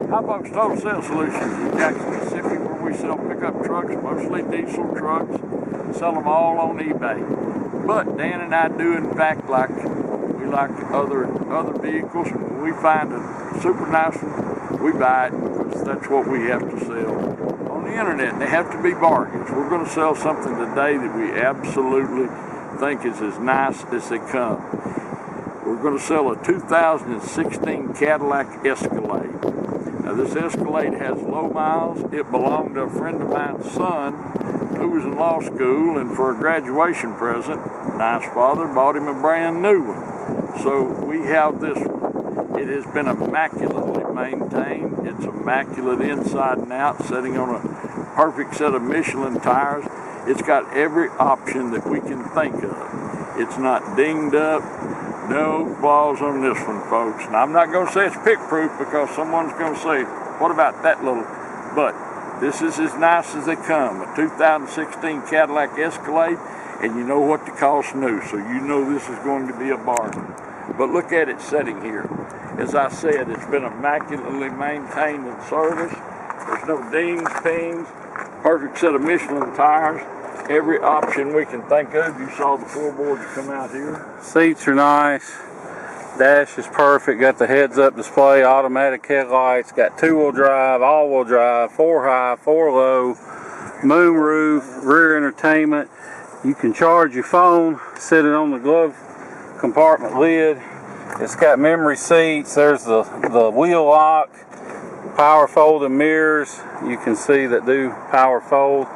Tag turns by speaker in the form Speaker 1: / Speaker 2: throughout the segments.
Speaker 1: Hotbox Total Sales Solutions in Jackson, Mississippi, where we sell pickup trucks, mostly diesel trucks, sell them all on eBay. But Dan and I do in fact like other vehicles. When we find a super nice one, we buy it because that's what we have to sell. On the internet, they have to be bargains. We're going to sell something today that we absolutely think is as nice as they come. We're going to sell a 2016 Cadillac Escalade. Now this Escalade has low miles. It belonged to a friend of mine's son who was in law school, and for a graduation present, nice father bought him a brand new one. So we have this one. It has been immaculately maintained. It's immaculate inside and out, sitting on a perfect set of Michelin tires. It's got every option that we can think of. It's not dinged up. No flaws on this one, folks. Now, I'm not going to say it's pick-proof because someone's going to say, what about that little? But this is as nice as they come. A 2016 Cadillac Escalade, and you know what the cost new, so you know this is going to be a bargain. But look at it sitting here. As I said, it's been immaculately maintained and serviced. There's no dings, pings, perfect set of Michelin tires. Every option we can think of. You saw the floorboards come out here.
Speaker 2: Seats are nice. Dash is perfect. Got the heads-up display, automatic headlights. Got two-wheel drive, all-wheel drive, 4 high, 4 low, moon roof, rear entertainment. You can charge your phone, sit it on the glove compartment lid. It's got memory seats. There's the wheel lock, power folding mirrors. You can see that do power fold.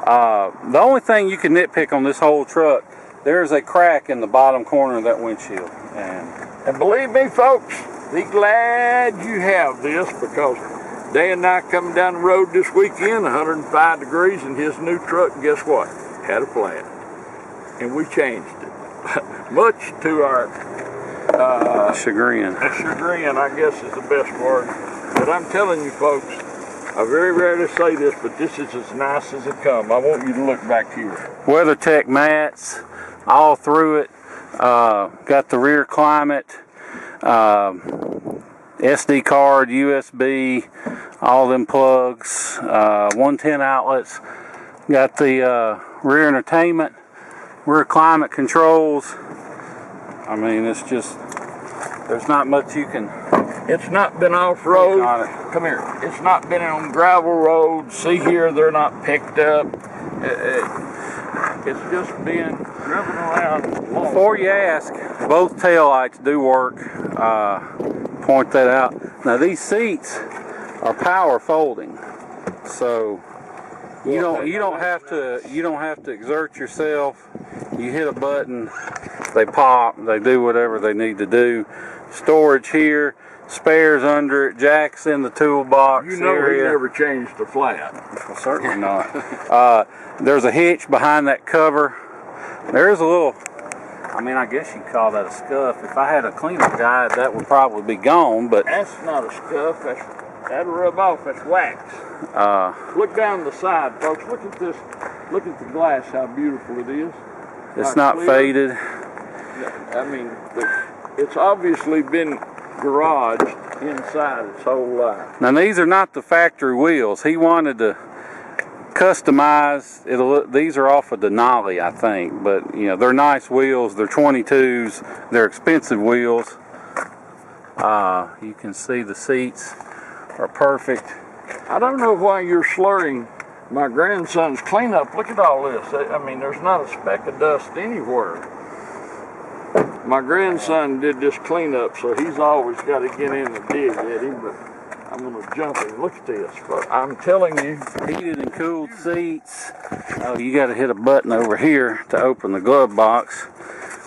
Speaker 2: The only thing you can nitpick on this whole truck, there's a crack in the bottom corner of that windshield.
Speaker 1: And believe me, folks, be glad you have this, because Dan and I coming down the road this weekend, 105 degrees in his new truck, and guess what? Had a flat. And we changed it. Much to our
Speaker 2: chagrin.
Speaker 1: Chagrin, I guess, is the best word. But I'm telling you, folks, I very rarely say this, but this is as nice as it comes. I want you to look back here.
Speaker 2: WeatherTech mats all through it. Got the rear climate, SD card, USB, all them plugs, 110 outlets. Got the rear entertainment, rear climate controls. I mean, it's just, there's not much you can.
Speaker 1: It's not been off-road. Come here. It's not been on gravel roads. See here, they're not picked up. It's just been driven around.
Speaker 2: Before you ask, both taillights do work. Point that out. Now these seats are power folding, so you don't have to exert yourself. You hit a button, they pop, they do whatever they need to do. Storage here. Spares under it, jacks in the toolbox
Speaker 1: area. You know
Speaker 2: area.
Speaker 1: He never changed the flat.
Speaker 2: Well, certainly not. There's a hitch behind that cover. There's a little, I mean, I guess you'd call that a scuff. If I had a cleaner guide, that would probably be gone, but...
Speaker 1: That's not a scuff. That'll rub off. That's wax. Look down the side, folks. Look at this. Look at the glass, how beautiful it is.
Speaker 2: It's not faded.
Speaker 1: I mean, it's obviously been garage inside its whole life.
Speaker 2: Now these are not the factory wheels. He wanted to customize it. These are off of Denali, I think, but you know, they're nice wheels. They're 22s. They're expensive wheels. You can see the seats are perfect.
Speaker 1: I don't know why you're slurring my grandson's cleanup. Look at all this. I mean, there's not a speck of dust anywhere. My grandson did this cleanup, so he's always got to get in and dig at him, but I'm going to jump him. Look at this. But I'm telling you,
Speaker 2: heated and cooled seats. Oh, you got to hit a button over here to open the glove box.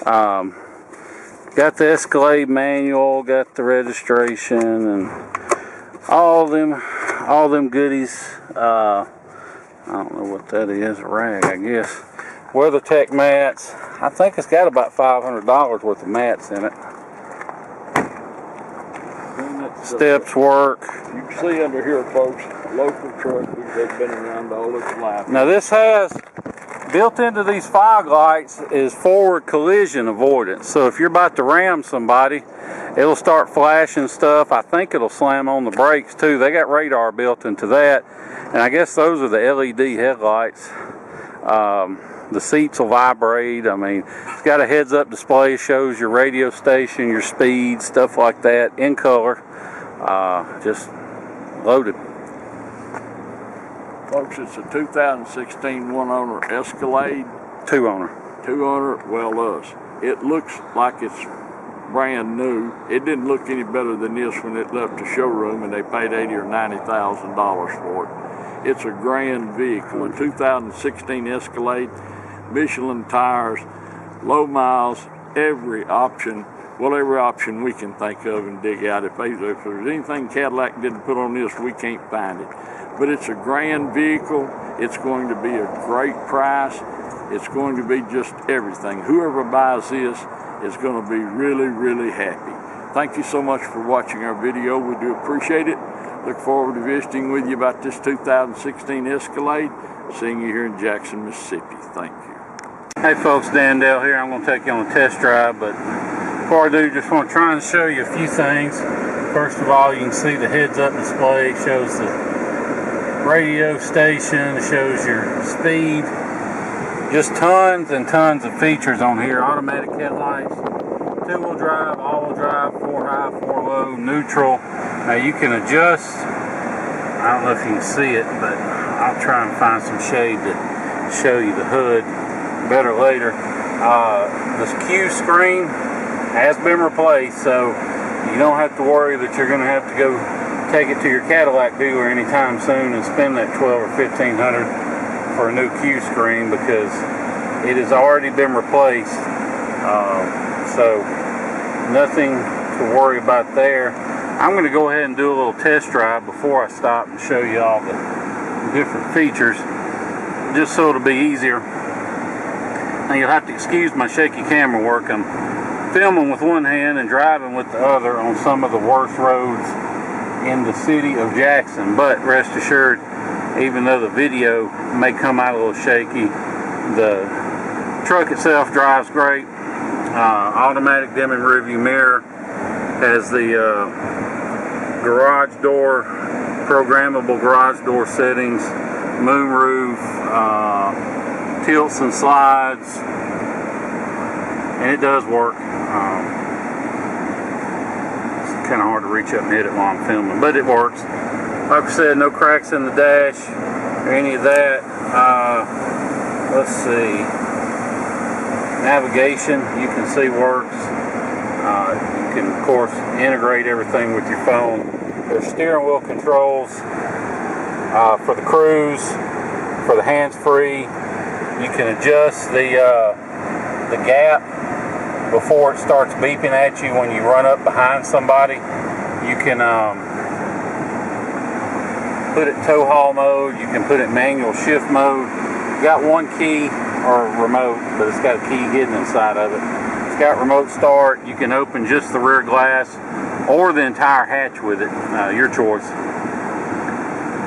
Speaker 2: Got the Escalade manual, got the registration, and all them goodies. I don't know what that is, a rag, I guess. WeatherTech mats. I think it's got about $500 worth of mats in it. Steps work.
Speaker 1: You can see under here, folks, a local truck. They've been around all its life.
Speaker 2: Now this has built into these fog lights is forward collision avoidance. So if you're about to ram somebody, it'll start flashing stuff. I think it'll slam on the brakes too. They got radar built into that. And I guess those are the LED headlights. The seats will vibrate. I mean, it's got a heads-up display, shows your radio station, your speed, stuff like that, in color. Just loaded.
Speaker 1: Folks, it's a 2016 one-owner Escalade.
Speaker 2: Two-owner.
Speaker 1: Two-owner, well, it looks like it's brand new. It didn't look any better than this when it left the showroom and they paid $80,000 or $90,000 for it. It's a grand vehicle, a 2016 Escalade, Michelin tires, low miles, every option we can think of and dig out. If there's anything Cadillac didn't put on this, we can't find it. But it's a grand vehicle. It's going to be a great price. It's going to be just everything. Whoever buys this is going to be really, really happy. Thank you so much for watching our video. We do appreciate it. Look forward to visiting with you about this 2016 Escalade. Seeing you here in Jackson, Mississippi. Thank you.
Speaker 2: Hey folks, Dan Dale here. I'm going to take you on a test drive, but before I do, just want to try and show you a few things. First of all, you can see the heads-up display. It shows the radio station. It shows your speed. Just tons and tons of features on here. Automatic headlights, two-wheel drive, all-wheel drive, 4 high, 4 low, neutral. Now you can adjust. I don't know if you can see it, but I'll try and find some shade to show you the hood better later. This Q screen has been replaced, so you don't have to worry that you're going to have to go take it to your Cadillac dealer anytime soon and spend that $1,200 or $1,500 for a new Q screen, because it has already been replaced. So nothing to worry about there. I'm going to go ahead and do a little test drive before I stop and show you all the different features, just so it'll be easier. Now you'll have to excuse my shaky camera work. I'm filming with one hand and driving with the other on some of the worst roads in the city of Jackson. But rest assured, even though the video may come out a little shaky, the truck itself drives great. Automatic dimming rearview mirror, has the garage door, programmable garage door settings, moonroof, tilts and slides, and it does work. It's kind of hard to reach up and hit it while I'm filming, but it works. Like I said, no cracks in the dash or any of that. Let's see. Navigation, you can see works. You can, of course, integrate everything with your phone. There's steering wheel controls for the cruise, for the hands-free. You can adjust the gap before it starts beeping at you when you run up behind somebody. You can put it tow haul mode. You can put it manual shift mode. You got one key or remote, but it's got a key hidden inside of it. It's got remote start. You can open just the rear glass or the entire hatch with it, your choice.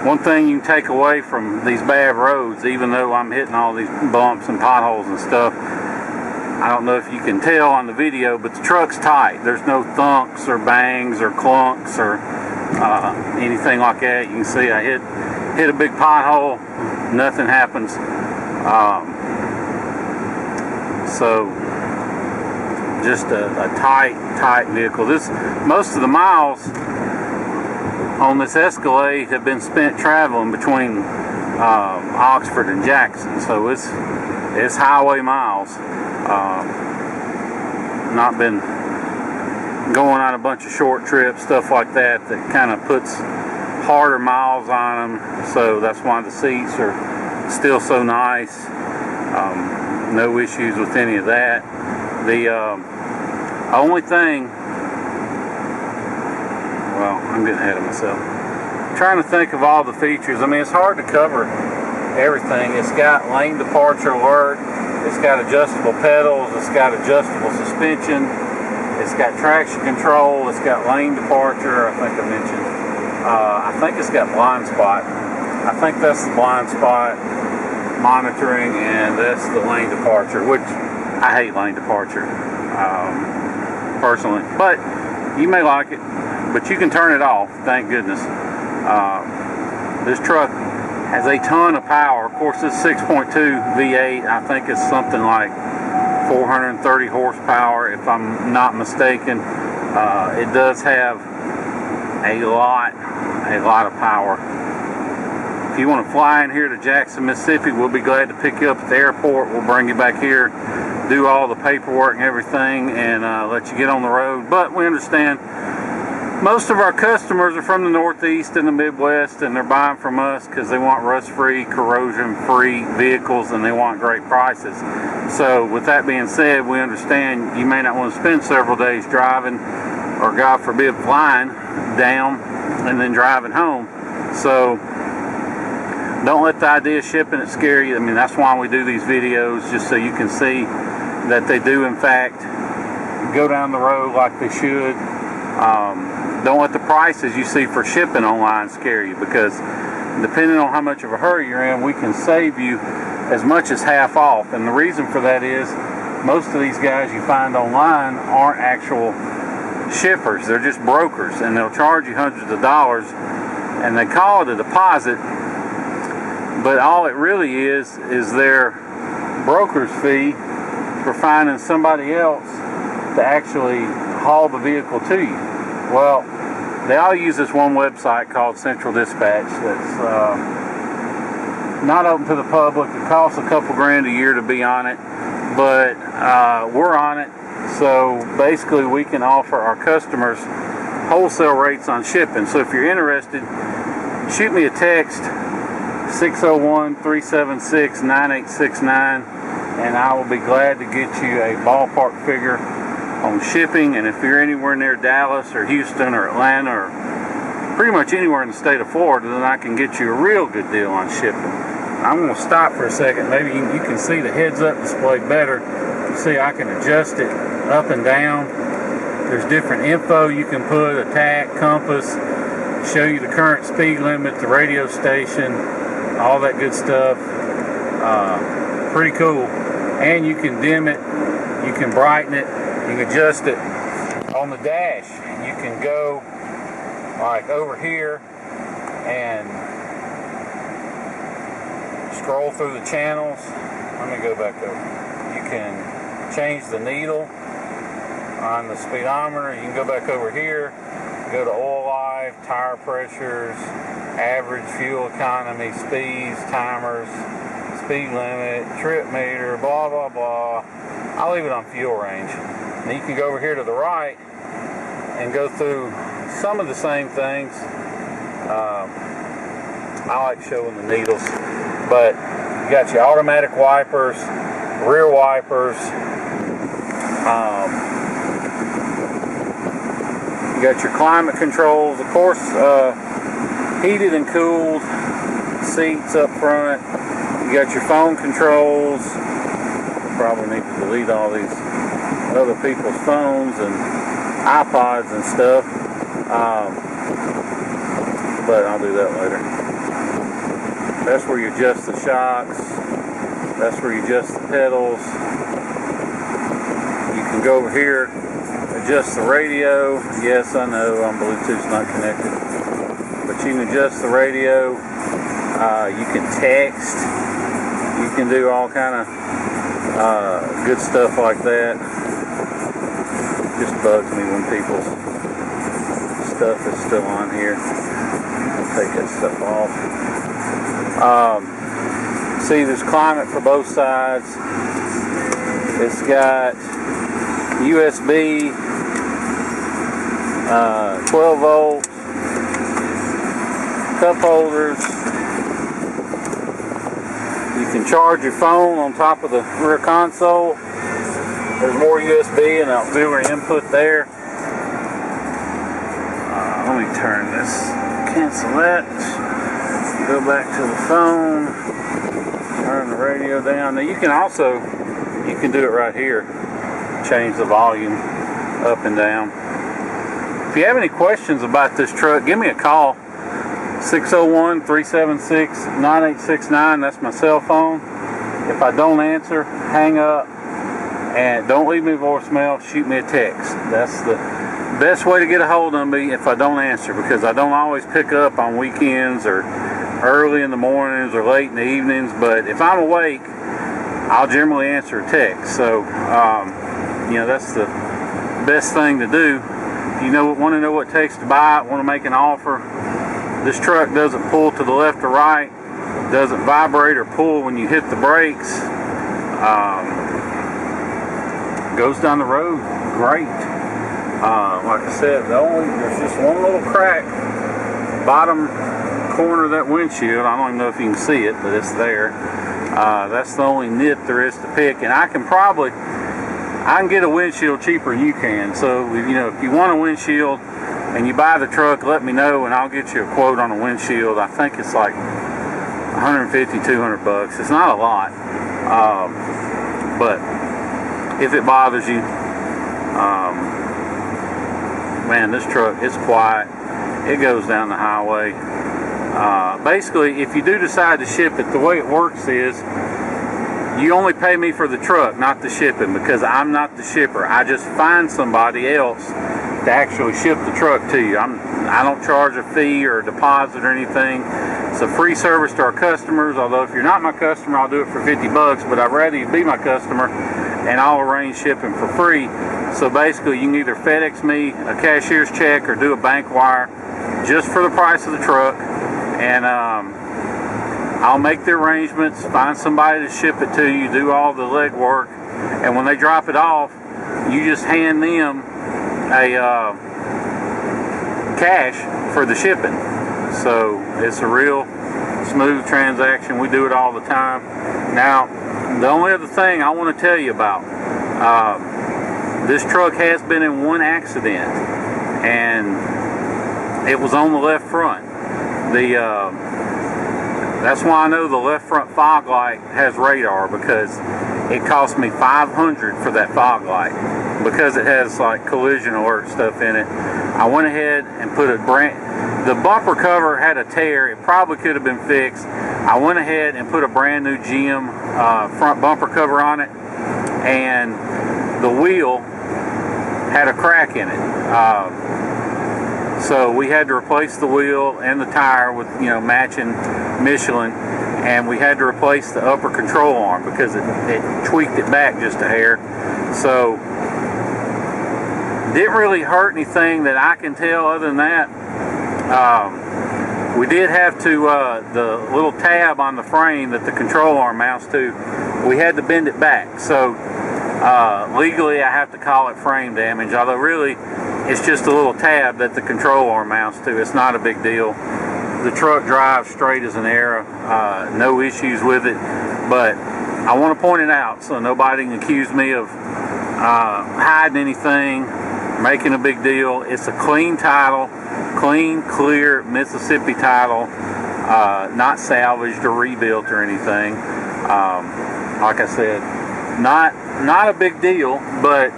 Speaker 2: One thing you can take away from these bad roads, even though I'm hitting all these bumps and potholes and stuff, I don't know if you can tell on the video, but the truck's tight. There's no thunks or bangs or clunks or anything like that. You can see I hit a big pothole, nothing happens. So just a tight vehicle. Most of the miles on this Escalade have been spent traveling between Oxford and Jackson, so it's highway miles. Not been going on a bunch of short trips, stuff like that kind of puts harder miles on them, so that's why the seats are still so nice. No issues with any of that. The only thing, well, I'm getting ahead of myself. I'm trying to think of all the features. I mean, it's hard to cover everything. It's got lane departure alert. It's got adjustable pedals. It's got adjustable suspension. It's got traction control. It's got lane departure. I think I mentioned. I think it's got blind spot. I think that's the blind spot. monitoring, and that's the lane departure, which I hate lane departure personally, but you may like it. But you can turn it off, thank goodness. This truck has a ton of power. Of course, this 6.2 V8, I think it's something like 430 horsepower, if I'm not mistaken. It does have a lot of power. If you want to fly in here to Jackson, Mississippi, we'll be glad to pick you up at the airport. We'll bring you back here, do all the paperwork and everything, and let you get on the road. But we understand most of our customers are from the Northeast and the Midwest, and they're buying from us because they want rust-free, corrosion-free vehicles, and they want great prices. So with that being said, we understand you may not want to spend several days driving, or God forbid flying down and then driving home. So don't let the idea of shipping it scare you. I mean, that's why we do these videos, just so you can see that they do in fact go down the road like they should. Don't let the prices you see for shipping online scare you, because depending on how much of a hurry you're in, we can save you as much as half off. And the reason for that is most of these guys you find online aren't actual shippers. They're just brokers, and they'll charge you hundreds of dollars, and they call it a deposit, but all it really is their broker's fee for finding somebody else to actually haul the vehicle to you. Well, they all use this one website called Central Dispatch that's not open to the public. It costs a couple grand a year to be on it, but we're on it. So basically we can offer our customers wholesale rates on shipping. So if you're interested, shoot me a text, 601-376-9869, and I will be glad to get you a ballpark figure on shipping. And if you're anywhere near Dallas or Houston or Atlanta or pretty much anywhere in the state of Florida, then I can get you a real good deal on shipping. I'm going to stop for a second. Maybe you can see the heads-up display better. You see I can adjust it up and down. There's different info you can put, attack, compass, show you the current speed limit, the radio station, all that good stuff. Pretty cool. And you can dim it, you can brighten it, you can adjust it on the dash. You can go like over here and scroll through the channels. Let me go back over. You can change the needle on the speedometer. You can go back over here, go to oil life, tire pressures, average fuel economy, speeds, timers, speed limit, trip meter, blah blah blah. I'll leave it on fuel range. And you can go over here to the right and go through some of the same things. I like showing the needles, but you got your automatic wipers, rear wipers, you got your climate controls, of course, heated and cooled seats up front. You got your phone controls. Probably need to delete all these other people's phones and iPods and stuff, but I'll do that later. That's where you adjust the shocks. That's where you adjust the pedals. You can go over here, adjust the radio. Yes, I know on Bluetooth's not connected, but you can adjust the radio. You can text. You can do all kind of good stuff like that. Just bugs me when people's stuff is still on here. I'll take that stuff off. See, there's climate for both sides. It's got USB, 12 volts, cup holders. You can charge your phone on top of the rear console. There's more USB and auxiliary input there. Let me turn this, cancel that. Go back to the phone. Turn the radio down. Now you can do it right here. Change the volume up and down. If you have any questions about this truck, give me a call. 601-376-9869. That's my cell phone. If I don't answer, hang up, and don't leave me a voicemail, shoot me a text. That's the best way to get a hold of me if I don't answer, because I don't always pick up on weekends or early in the mornings or late in the evenings. But if I'm awake, I'll generally answer a text. So that's the best thing to do. If you want to know what it takes to buy it, want to make an offer, this truck doesn't pull to the left or right, doesn't vibrate or pull when you hit the brakes, goes down the road great. Like I said, there's just one little crack, bottom corner of that windshield. I don't even know if you can see it, but it's there. That's the only nit there is to pick, and I can get a windshield cheaper than you can. So if you want a windshield and you buy the truck, let me know and I'll get you a quote on a windshield. I think it's like $150-200. It's not a lot, but if it bothers you, man, this truck, it's quiet. It goes down the highway. Basically, if you do decide to ship it, the way it works is you only pay me for the truck, not the shipping, because I'm not the shipper. I just find somebody else to actually ship the truck to you. I don't charge a fee or a deposit or anything. It's a free service to our customers, although if you're not my customer, I'll do it for $50, but I'd rather you be my customer and I'll arrange shipping for free. So basically, you can either FedEx me a cashier's check or do a bank wire just for the price of the truck, and I'll make the arrangements, find somebody to ship it to you, do all the legwork, and when they drop it off, you just hand them a cash for the shipping. So it's a real smooth transaction. We do it all the time. Now, the only other thing I want to tell you about, this truck has been in one accident, and it was on the left front. That's why I know the left front fog light has radar, because it cost me $500 for that fog light, because it has like collision alert stuff in it. I went ahead and put the bumper cover had a tear. It probably could have been fixed. I went ahead and put a brand new GM front bumper cover on it, and the wheel had a crack in it. So we had to replace the wheel and the tire with matching Michelin, and we had to replace the upper control arm because it tweaked it back just a hair. So didn't really hurt anything that I can tell. Other than that, we did have to the little tab on the frame that the control arm mounts to, we had to bend it back. So legally I have to call it frame damage, although really it's just a little tab that the control arm mounts to. It's not a big deal. The truck drives straight as an arrow, no issues with it, but I want to point it out so nobody can accuse me of hiding anything, making a big deal. It's a clean title, clean, clear Mississippi title, not salvaged or rebuilt or anything. Like I said, not a big deal, but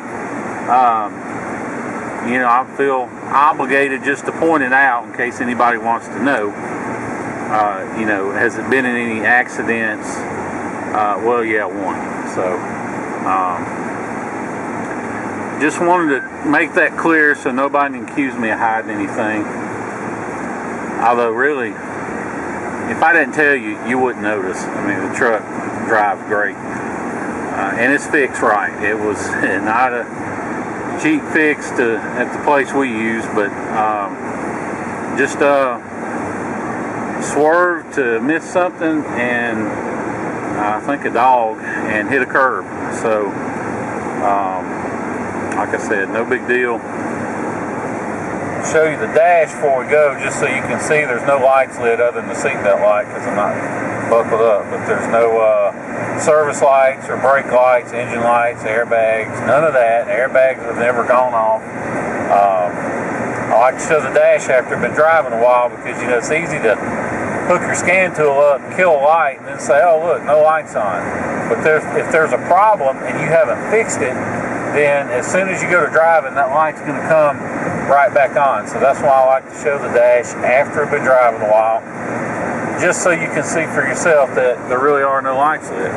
Speaker 2: I feel obligated just to point it out in case anybody wants to know. Has it been in any accidents? Well, yeah, one. So just wanted to make that clear so nobody can accuse me of hiding anything. Although really, if I didn't tell you, you wouldn't notice. I mean, the truck drives great. And it's fixed right. It was not a cheap fix at the place we use, but just swerved to miss something, and I think a dog, and hit a curb. So like I said, no big deal. Show you the dash before we go, just so you can see there's no lights lit other than the seatbelt light, because I'm not buckled up, but there's no service lights or brake lights, engine lights, airbags, none of that. Airbags have never gone off. I like to show the dash after I've been driving a while, because it's easy to hook your scan tool up and kill a light and then say, oh look, no lights on. But if there's a problem and you haven't fixed it, then as soon as you go to driving, that light's going to come right back on. So that's why I like to show the dash after I've been driving a while, just so you can see for yourself that there really are no lights lit.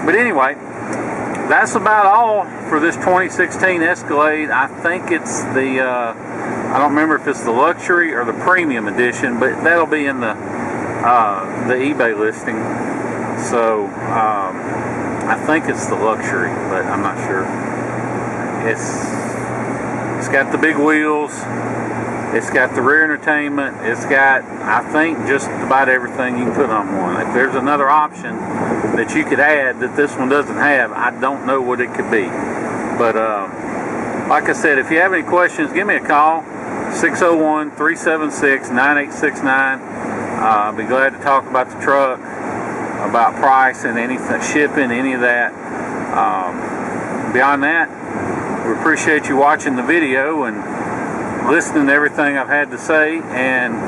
Speaker 2: But anyway, that's about all for this 2016 Escalade. I think it's the, I don't remember if it's the luxury or the premium edition, but that'll be in the eBay listing. So I think it's the luxury, but I'm not sure. It's got the big wheels. It's got the rear entertainment. It's got, I think, just about everything you can put on one. If there's another option that you could add that this one doesn't have, I don't know what it could be. But like I said, if you have any questions, give me a call, 601-376-9869. I'll be glad to talk about the truck, about price and anything, shipping, any of that. Beyond that, we appreciate you watching the video and listening to everything I've had to say, and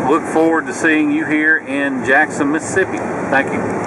Speaker 2: look forward to seeing you here in Jackson, Mississippi. Thank you.